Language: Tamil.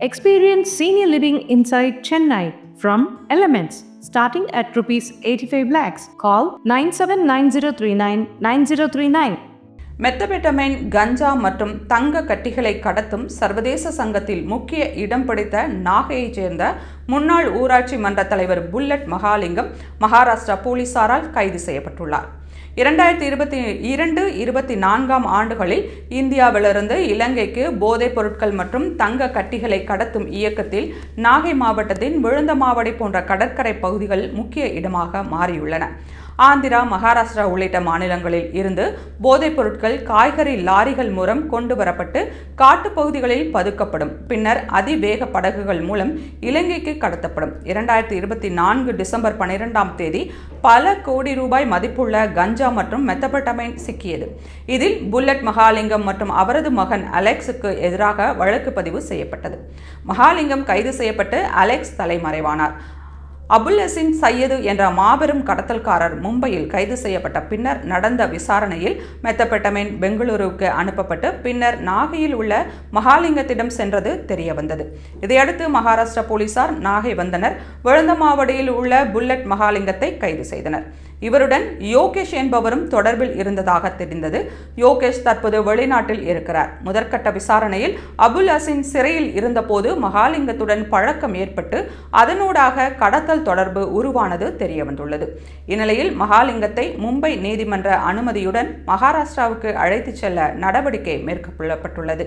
Experience senior living inside Chennai from Elements starting at rupees 85 lakhs. Call 9790399039. Methamphetamine, கஞ்சா மற்றும் தங்க கட்டிகளை கடத்தும் சர்வதேச சங்கத்தில் முக்கிய இடம் பிடித்த நாகையைச் சேர்ந்த முன்னாள் ஊராட்சி மன்ற தலைவர் புல்லட் மகாலிங்கம் மகாராஷ்டிரா போலீசாரால் கைது செய்யப்பட்டுள்ளார். 2022-24 ஆண்டுகளில் இந்தியாவிலிருந்து இலங்கைக்கு போதைப் பொருட்கள் மற்றும் தங்க கட்டிகளை கடத்தும் இயக்கத்தில் நாகை மாவட்டத்தின் விழுந்தமாவடி போன்ற கடற்கரை பகுதிகள் முக்கிய இடமாக மாறியுள்ளன. ஆந்திரா, மகாராஷ்டிரா உள்ளிட்ட மாநிலங்களில் இருந்து போதைப் பொருட்கள் காய்கறி லாரிகள் மூலம் கொண்டு வரப்பட்டு காட்டுப்பகுதிகளில் பதுக்கப்படும். பின்னர் அதிவேக படகுகள் மூலம் இலங்கைக்கு கடத்தப்படும். 2024 டிசம்பர் 12 பல கோடி ரூபாய் மதிப்புள்ள கஞ்சா மற்றும் மெத்தபெட்டமைன் சிக்கியது. இதில் புல்லட் மகாலிங்கம் மற்றும் அவரது மகன் அலெக்ஸுக்கு எதிராக வழக்கு பதிவு செய்யப்பட்டது. மகாலிங்கம் கைது செய்யப்பட்டு அலெக்ஸ் தலைமறைவானார். அபுல் ஹசீன் சையது என்ற மாபெரும் கடத்தல்காரர் மும்பையில் கைது செய்யப்பட்ட பின்னர் நடந்த விசாரணையில் மெத்தபெட்டமைன் பெங்களூருவுக்கு அனுப்பப்பட்டு பின்னர் நாகையில் உள்ள மகாலிங்கத்திடம் சென்றது தெரியவந்தது. இதையடுத்து மகாராஷ்டிரா போலீசார் நாகை வந்தனர். விழுந்தமாவடியில் உள்ள புல்லட் மகாலிங்கத்தை கைது செய்தனர். இவருடன் யோகேஷ் என்பவரும் தொடர்பில் இருந்ததாக தெரிந்தது. யோகேஷ் தற்போது வெளிநாட்டில் இருக்கிறார். முதற்கட்ட விசாரணையில் அபுல் ஹசீன் சிறையில் இருந்தபோது மகாலிங்கத்துடன் பழக்கம் ஏற்பட்டு அதனூடாக கடத்தல் தொடர்பு உருவானது தெரியவந்துள்ளது. இந்நிலையில் மகாலிங்கத்தை மும்பை நீதிமன்ற அனுமதியுடன் மகாராஷ்டிராவுக்கு அழைத்துச் செல்ல நடவடிக்கை மேற்கொள்ளப்பட்டுள்ளது.